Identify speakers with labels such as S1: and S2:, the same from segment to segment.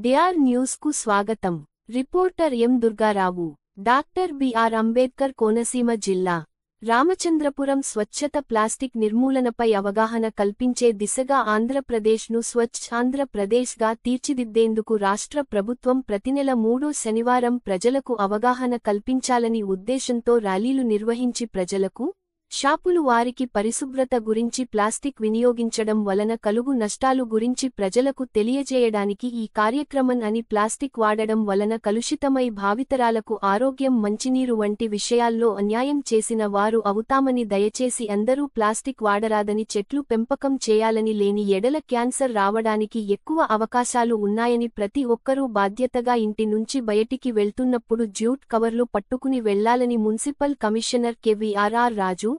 S1: DR news కు స్వాగతం. Reporter M Durgarao. Doctor BR Ambedkar Konaseema జిల్లా రామచంద్రపురం స్వచ్ఛత ప్లాస్టిక్ నిర్మూలనపై అవగాహన కల్పించే దిశగా ఆంధ్రప్రదేశ్ను స్వచ్ఛ ఆంధ్రప్రదేశ్గా తీర్చిదిద్దేందుకు రాష్ట్ర ప్రభుత్వం ప్రతినెల 3వ శనివారం ప్రజలకు అవగాహన కల్పించాలని ఉద్దేశంతో ర్యాలీలు నిర్వహించి ప్రజలకు, షాపులు వారికి పరిశుభ్రత గురించి, ప్లాస్టిక్ వినియోగించడం వలన కలుగు నష్టాలు గురించి ప్రజలకు తెలియజేయడానికి ఈ కార్యక్రమం అని ప్లాస్టిక్ వాడడం వలన కలుషితమై భావితరాలకు ఆరోగ్యం, మంచినీరు వంటి విషయాల్లో అన్యాయం చేసిన వారు అవుతామని దయచేసి అందరూ ప్లాస్టిక్ వాడరాదని, చెట్లు పెంపకం చేయాలని, లేని ఎడల క్యాన్సర్ రావడానికి ఎక్కువ అవకాశాలు ఉన్నాయని, ప్రతి ఒక్కరూ బాధ్యతగా ఇంటి నుంచి బయటికి వెళ్తున్నప్పుడు జ్యూట్ కవర్లు పట్టుకుని వెళ్లాలని municipal commissioner K V R R Raju,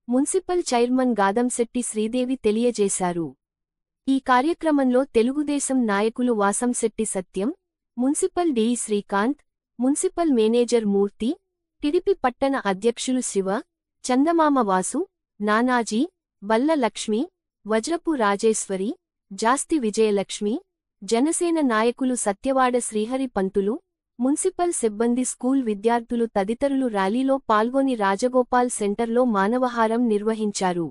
S1: municipal chairman Gadamsetti Sridevi తెలియజేశారు. ఈ కార్యక్రమంలో తెలుగుదేశం నాయకులు Vasamsetti Satyam, municipal DE Srikanth, municipal manager Murthy, TDP పట్టణ అధ్యక్షులు శివ, చందమామ వాసు, నానాజీ, బల్ల లక్ష్మి, వజ్రపు రాజేశ్వరి, జాస్తి విజయలక్ష్మి, జనసేన నాయకులు సత్యవాడ శ్రీహరి పంతులు, మున్సిపల్ సిబ్బంది, స్కూల్ విద్యార్థులు తదితరులు ర్యాలీలో పాల్గొని రాజగోపాల్ సెంటర్లో మానవహారం నిర్వహించారు.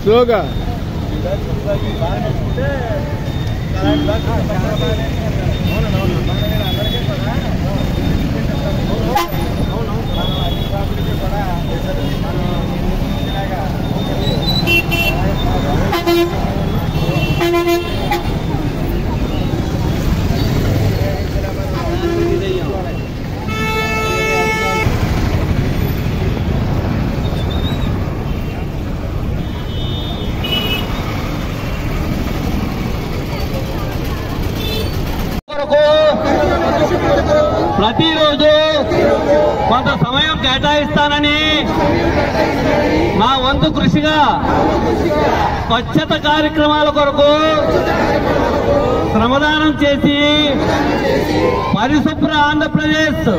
S2: స్లోగా
S3: ప్రతిరోజు కొంత సమయం కేటాయిస్తానని నా వంతు కృషిగా స్వచ్ఛత కార్యక్రమాల కొరకు శ్రమదానం చేసి పరిశుభ్ర ఆంధ్రప్రదేశ్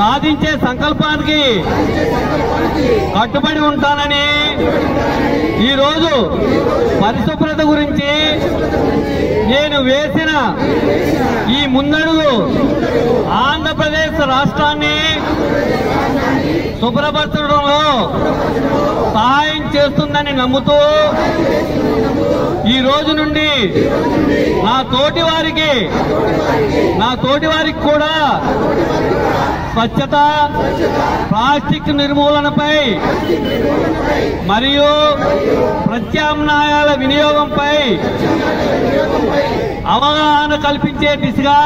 S3: సాధించే సంకల్పానికి కట్టుబడి ఉంటానని ఈరోజు పరిశుభ్రత గురించి నేను వేసిన ఈ ముందడుగు ఆంధ్రప్రదేశ్ రాష్ట్రాన్ని శుభ్రపరచడంలో సహాయం చేస్తుందని నమ్ముతూ ఈ రోజు నుండి నా తోటి వారికి కూడా స్వచ్ఛత, ప్లాస్టిక్ నిర్మూలనపై మరియు ప్రత్యామ్నాయాల వినియోగంపై అవగాహన కల్పించే దిశగా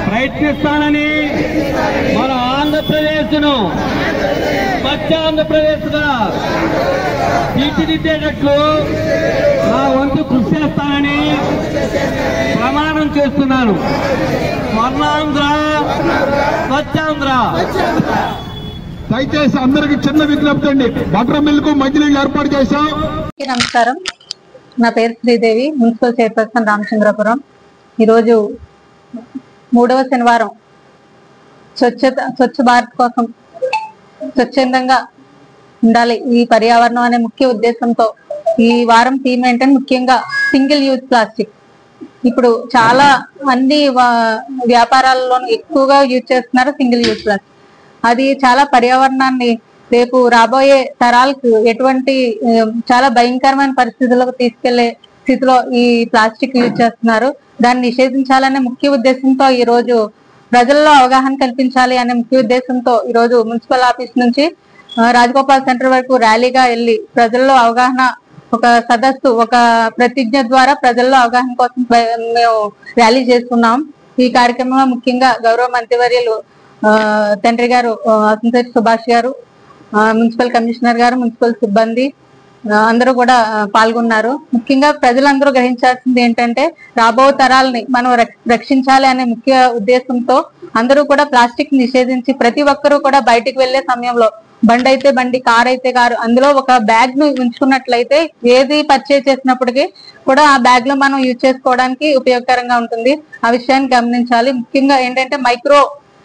S3: ప్రయత్నిస్తానని, మన ఆంధ్రప్రదేశ్ను స్వచ్ఛ ఆంధ్రప్రదేశ్గా తీర్చిదిద్దేటట్లు నా వంతు కృషి చేస్తానని ప్రమాణం చేస్తున్నాను. స్వర్ణాంధ్ర, స్వచ్ఛాంధ్ర.
S2: దయచేసి అందరికి చిన్న విజ్ఞప్తి అండి, బటర్ మిల్క్ మంచినీళ్ళు ఏర్పాటు చేశాం.
S4: నమస్కారం, నా పేరు శ్రీదేవి, మున్సిపల్ చైర్పర్సన్ రామచంద్రపురం. ఈరోజు 3వ శనివారం స్వచ్ఛ భారత్ కోసం స్వచ్ఛందంగా ఉండాలి ఈ పర్యావరణం అనే ముఖ్య ఉద్దేశంతో ఈ వారం థీమ్ ఏంటంటే ముఖ్యంగా సింగిల్ యూజ్ ప్లాస్టిక్. ఇప్పుడు చాలా అన్ని వ్యాపారాల్లో ఎక్కువగా యూజ్ చేస్తున్నారు సింగిల్ యూజ్ ప్లాస్టిక్. అది చాలా పర్యావరణాన్ని రేపు రాబోయే తరాలకు ఎటువంటి చాలా భయంకరమైన పరిస్థితులకు తీసుకెళ్లే స్థితిలో ఈ ప్లాస్టిక్ యూజ్ చేస్తున్నారు. దాన్ని నిషేధించాలనే ముఖ్య ఉద్దేశంతో ఈ రోజు ప్రజల్లో అవగాహన కల్పించాలి అనే ముఖ్య ఉద్దేశంతో ఈ రోజు మున్సిపల్ ఆఫీస్ నుంచి రాజగోపాల్ సెంటర్ వరకు ర్యాలీగా వెళ్లి ప్రజల్లో అవగాహన ఒక సదస్సు ఒక ప్రతిజ్ఞ ద్వారా ప్రజల్లో అవగాహన కోసం మేము ర్యాలీ చేసుకున్నాం. ఈ కార్యక్రమంలో ముఖ్యంగా గౌరవ మంత్రివర్యులు తండ్రి గారు అసంశెట్టి సుభాష్ గారు, మున్సిపల్ కమిషనర్ గారు, మున్సిపల్ సిబ్బంది అందరూ కూడా పాల్గొన్నారు. ముఖ్యంగా ప్రజలందరూ గ్రహించాల్సింది ఏంటంటే రాబో తరాలని మనం రక్షించాలి అనే ముఖ్య ఉద్దేశంతో అందరూ కూడా ప్లాస్టిక్ నిషేధించి ప్రతి ఒక్కరూ కూడా బయటికి వెళ్లే సమయంలో బండి అయితే బండి, కార్ అయితే కారు, అందులో ఒక బ్యాగ్ ను ఉంచుకున్నట్లయితే ఏది పర్చేజ్ చేసినప్పటికీ కూడా ఆ బ్యాగ్ లో మనం యూజ్ చేసుకోవడానికి ఉపయోగకరంగా ఉంటుంది. ఆ విషయాన్ని గమనించాలి. ముఖ్యంగా ఏంటంటే మైక్రో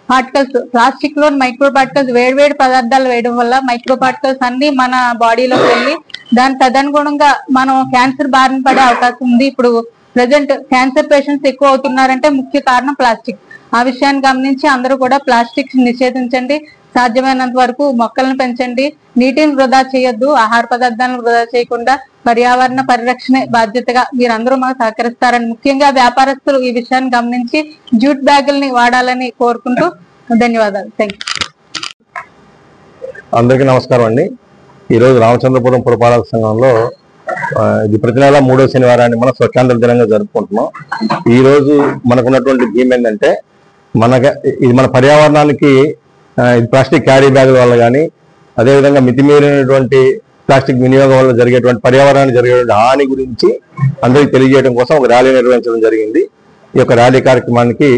S4: పార్టికల్స్, ప్లాస్టిక్ లో మైక్రో పార్టికల్స్ వేడివేడి పదార్థాలు వేయడం వల్ల మైక్రో పార్టికల్స్ అన్ని మన బాడీలోకి వెళ్ళి దాని తదనుగుణంగా మనం క్యాన్సర్ బారిన పడే అవకాశం ఉంది. ఇప్పుడు ప్రజెంట్ క్యాన్సర్ పేషెంట్స్ ఎక్కువ అవుతున్నారంటే ముఖ్య కారణం ప్లాస్టిక్. ఆ విషయాన్ని గమనించి అందరూ కూడా ప్లాస్టిక్ నిషేధించండి. సాధ్యమైనంత వరకు మొక్కలను పెంచండి. నీటిని వృధా చేయొద్దు. ఆహార పదార్థాలను వృధా చేయకుండా పర్యావరణ పరిరక్షణ బాధ్యతగా మీరందరూ మాకు సహకరిస్తారని ముఖ్యంగా వ్యాపారస్తులు ఈ విషయాన్ని గమనించి జూట్ బ్యాగుల్ని వాడాలని కోరుకుంటూ ధన్యవాదాలు. Thank you.
S5: అందరికీ నమస్కారం అండి. ఈరోజు రామచంద్రపురం పురపాలక సంఘంలో ఇది ప్రతి నెల 3వ శనివారాన్ని మనం స్వచ్ఛాంధ్ర దినంగా జరుపుకుంటున్నాం. ఈ రోజు మనకున్నటువంటి థీమ్ ఏంటంటే ఇది మన పర్యావరణానికి ఇది ప్లాస్టిక్ క్యారీ బ్యాగుల వల్ల కానీ అదేవిధంగా మితిమీరినటువంటి ప్లాస్టిక్ వినియోగం వల్ల జరిగేటువంటి పర్యావరణానికి జరిగేటువంటి హాని గురించి అందరికీ తెలియజేయడం కోసం ఒక ర్యాలీ నిర్వహించడం జరిగింది. ఈ యొక్క ర్యాలీ కార్యక్రమానికి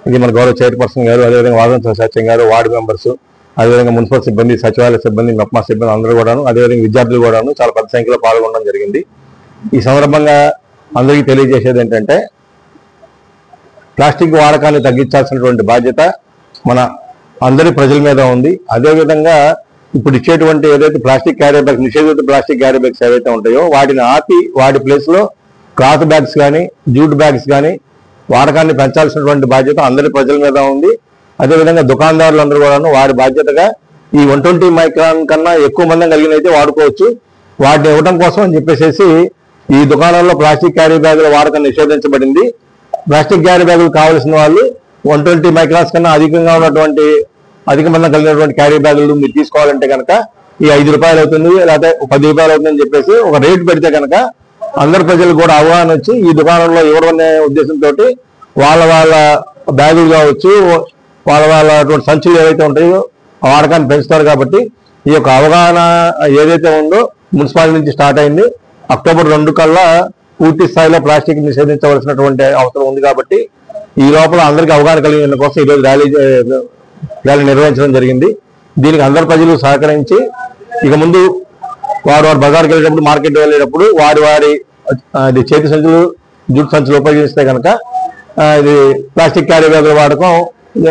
S5: ఇది మన గౌరవ చైర్పర్సన్ గారు, అదేవిధంగా వాసంత సత్యం గారు, వార్డు మెంబర్స్, అదేవిధంగా మున్సిపల్ సిబ్బంది, సచివాలయ సిబ్బంది, మెప్మా సిబ్బంది అందరూ కూడాను, అదేవిధంగా విద్యార్థులు కూడాను చాలా పెద్ద సంఖ్యలో పాల్గొనడం జరిగింది. ఈ సందర్భంగా అందరికీ తెలియజేసేది ఏంటంటే ప్లాస్టిక్ వాడకాన్ని తగ్గించాల్సినటువంటి బాధ్యత మన అందరి ప్రజల మీద ఉంది. అదేవిధంగా ఇప్పుడు ఇచ్చేటువంటి ఏదైతే ప్లాస్టిక్ క్యారీ బ్యాగ్స్, నిషేధిత ప్లాస్టిక్ క్యారీ బ్యాగ్స్ ఏవైతే ఉంటాయో వాటిని ఆపి వాటి ప్లేస్ లో క్లాత్ బ్యాగ్స్ కానీ జూట్ బ్యాగ్స్ కానీ వాడకాన్ని పెంచాల్సినటువంటి బాధ్యత అందరి ప్రజల మీద ఉంది. అదేవిధంగా దుకాణదారులందరూ కూడాను వారి బాధ్యతగా ఈ 120 మైక్రాన్ కన్నా ఎక్కువ మందం కలిగినైతే వాడుకోవచ్చు. వాటిని ఇవ్వడం కోసం అని చెప్పేసి ఈ దుకాణాల్లో ప్లాస్టిక్ క్యారీ బ్యాగుల వాడకం నిషేధించబడింది. ప్లాస్టిక్ క్యారీ బ్యాగులు కావాల్సిన వాళ్ళు 120 మైక్రాన్స్ కన్నా అధిక మందం కలిగినటువంటి క్యారీ బ్యాగులు మీరు తీసుకోవాలంటే కనుక ఈ 5 రూపాయలు అవుతుంది, లేకపోతే 10 రూపాయలు అవుతుందని చెప్పేసి ఒక రేటు పెడితే కనుక అందరు ప్రజలకు కూడా అవగాహన వచ్చి ఈ దుకాణంలో ఇవ్వడం అనే ఉద్దేశంతో వాళ్ళ బ్యాగులు కావచ్చు, వాళ్ళ సంచులు ఏవైతే ఉంటాయో ఆ వాడకాన్ని పెంచుతారు. కాబట్టి ఈ యొక్క అవగాహన ఏదైతే ఉందో మున్సిపాలిటీ నుంచి స్టార్ట్ అయింది. అక్టోబర్ 2 కల్లా పూర్తి స్థాయిలో ప్లాస్టిక్ నిషేధించవలసినటువంటి అవసరం ఉంది. కాబట్టి ఈ లోపల అందరికీ అవగాహన కలిగిన కోసం ఈరోజు ర్యాలీ నిర్వహించడం జరిగింది. దీనికి అందరు ప్రజలు సహకరించి ఇక ముందు వారు బజార్కి వెళ్ళేటప్పుడు, మార్కెట్ వెళ్ళేటప్పుడు వారి చేతి సంచులు, జూట్ సంచులు ఉపయోగిస్తే కనుక ఇది ప్లాస్టిక్ క్యారీ బ్యాగుల వాడకం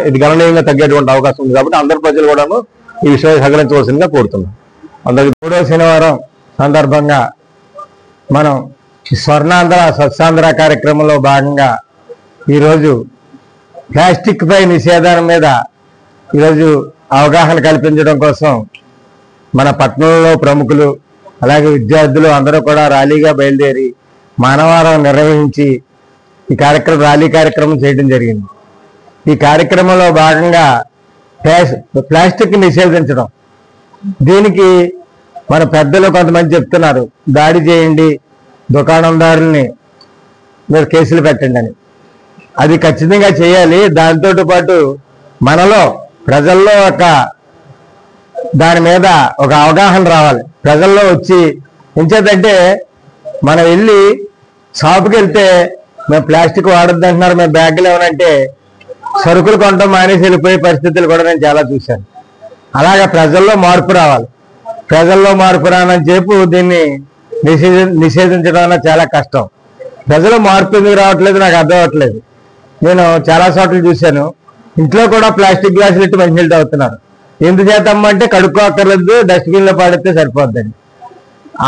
S5: ఇది గణనీయంగా తగ్గేటువంటి అవకాశం ఉంది. కాబట్టి అందరు ప్రజలు కూడాను ఈ విషయాన్ని సహకరించవలసిందిగా కోరుతున్నాం. అందరికి 3వ శనివారం సందర్భంగా మనం స్వర్ణాంధ్ర స్వచ్ఛాంధ్ర కార్యక్రమంలో భాగంగా ఈరోజు ప్లాస్టిక్ పై నిషేధం మీద ఈరోజు అవగాహన కల్పించడం కోసం మన పట్టణంలో ప్రముఖులు అలాగే విద్యార్థులు అందరూ కూడా ర్యాలీగా బయలుదేరి మానవారం నిర్వహించి ఈ ర్యాలీ కార్యక్రమం చేయడం జరిగింది. ఈ కార్యక్రమంలో భాగంగా ప్లాస్టిక్ నిషేధించడం, దీనికి మన పెద్దలు కొంతమంది చెప్తున్నారు దాడి చేయండి, దుకాణందారుల్ని మీరు కేసులు పెట్టండి అని. అది ఖచ్చితంగా చేయాలి. దాంతో పాటు మనలో ప్రజల్లో దాని మీద ఒక అవగాహన రావాలి. ప్రజల్లో వచ్చి ఎంచేదంటే మనం వెళ్ళి షాపుకి వెళ్తే మేము ప్లాస్టిక్ వాడద్దు అంటున్నారు, మేము బ్యాగులు ఏమనంటే సరుకులు కొనడం మానేసి వెళ్ళిపోయే పరిస్థితులు కూడా నేను చాలా చూశాను. అలాగా ప్రజల్లో మార్పు రావాలి. ప్రజల్లో మార్పు రానని చెప్పు దీన్ని నిషేధించడం చాలా కష్టం. ప్రజలు మార్పు ఎందుకు రావట్లేదు నాకు అర్థం అవ్వట్లేదు. నేను చాలా చోట్ల చూశాను, ఇంట్లో కూడా ప్లాస్టిక్ గ్లాసులు ఇట్టి మంచినీళ్ళు తాగుతున్నారు. ఎందుచేతమ్మా అంటే కడుక్కోక్కర్లేదు, డస్ట్బిన్ లో పాడితే సరిపోద్దండి.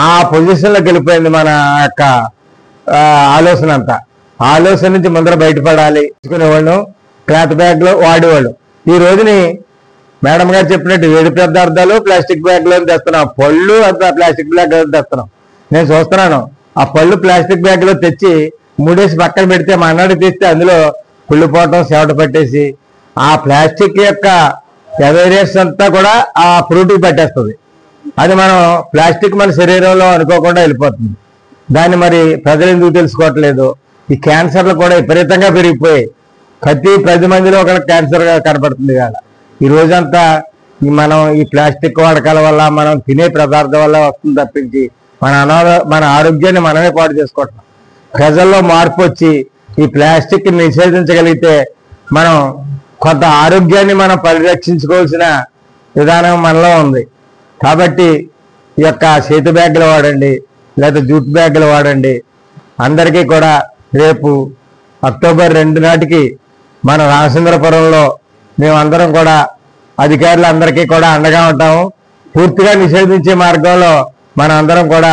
S5: ఆ పొజిషన్లోకి వెళ్ళిపోయింది మన యొక్క ఆలోచన అంతా. ఆలోచన నుంచి ముందర బయటపడాలి. తీసుకునేవాళ్ళు క్లాత్ బ్యాగ్లో వాడేవాళ్ళు. ఈ రోజుని మేడం గారు చెప్పినట్టు వేడి పదార్థాలు ప్లాస్టిక్ బ్యాగ్లో తెస్తున్నాం, పళ్ళు అంతా ప్లాస్టిక్ బ్యాగ్లో తెస్తున్నాం. నేను చూస్తున్నాను ఆ పళ్ళు ప్లాస్టిక్ బ్యాగ్లో తెచ్చి 3 డేస్ పక్కన పెడితే మన్నాడు తీస్తే అందులో కుళ్ళిపోవటం, చెమట పట్టేసి ఆ ప్లాస్టిక్ యొక్క ఎవేరియన్స్ అంతా కూడా ఆ ఫ్రూట్కి పట్టేస్తుంది. అది మనం ప్లాస్టిక్ మన శరీరంలో అనుకోకుండా వెళ్ళిపోతుంది. దాన్ని మరి ప్రజలు ఎందుకు తెలుసుకోవట్లేదు? ఈ క్యాన్సర్లు కూడా విపరీతంగా పెరిగిపోయాయి. ప్రతి 10 మందిలో ఒకరికి క్యాన్సర్గా కనపడుతుంది కదా. ఈ రోజంతా మనం ఈ ప్లాస్టిక్ వాడకాల వల్ల, మనం తినే పదార్థం వల్ల వస్తుంది తప్పించి మన ఆరోగ్యాన్ని మనమే పాడు చేసుకుంటున్నాం. ప్రజల్లో మార్పు వచ్చి ఈ ప్లాస్టిక్ నిషేధించగలిగితే మనం కొంత ఆరోగ్యాన్ని మనం పరిరక్షించుకోవాల్సిన విధానం మనలో ఉంది. కాబట్టి ఈ యొక్క చేతి బ్యాగులు వాడండి, లేదా జూట్ బ్యాగులు వాడండి. అందరికీ కూడా రేపు అక్టోబర్ 2 నాటికి మన రామచంద్రపురంలో మేమందరం కూడా అధికారులందరికీ కూడా అండగా ఉంటాము. పూర్తిగా నిషేధించే మార్గంలో మన అందరం కూడా,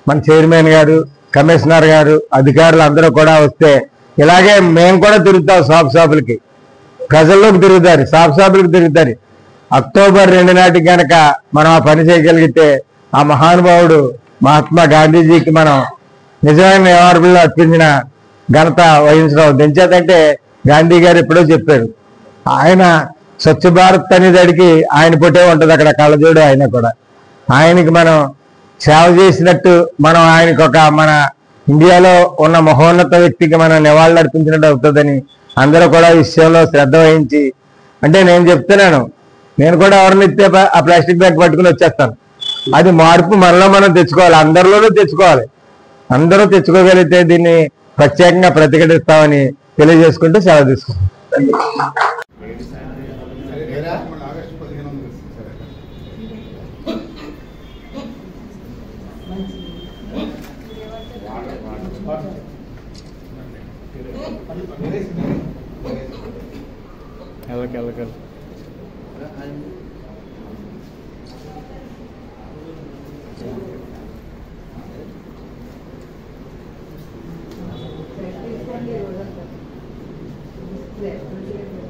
S5: మన చైర్మన్ గారు, కమిషనర్ గారు, అధికారులు అందరూ కూడా వస్తే ఇలాగే మేము కూడా తిరుగుతాం. షాపులకి, ప్రజల్లోకి తిరుగుతారు, షాపులకు తిరుగుతారు. అక్టోబర్ 2 నాటికి కనుక మనం ఆ పని చేయగలిగితే ఆ మహానుభావుడు మహాత్మా గాంధీజీకి మనం నిజమైన నివారణలు అర్పించిన ఘనత వహించడం. ఎంచేతంటే గాంధీ గారు ఎప్పుడో చెప్పారు, ఆయన స్వచ్ఛ భారత్ అనేదానికి ఆయన పుట్టే ఉంటుంది అక్కడ కళ్ళజోడు. ఆయన కూడా ఆయనకి మనం సేవ చేసినట్టు, మనం ఆయనకు ఒక మన ఇండియాలో ఉన్న మహోన్నత వ్యక్తికి మనం నివాళులు అర్పించినట్టు అవుతుందని అందరూ కూడా ఈ విషయంలో శ్రద్ధ వహించి, అంటే నేను చెప్తున్నాను, నేను కూడా ఎవరిని ఇస్తే ఆ ప్లాస్టిక్ బ్యాగ్ పట్టుకుని వచ్చేస్తాను. అది మార్పు మనలో మనం తెచ్చుకోవాలి, అందరిలోనూ తెచ్చుకోవాలి. అందరూ తెచ్చుకోగలిగితే దీన్ని ప్రత్యేకంగా ప్రతిఘటిస్తామని తెలియజేసుకుంటూ సెలవు తీసుకుంటాం.
S6: Yes.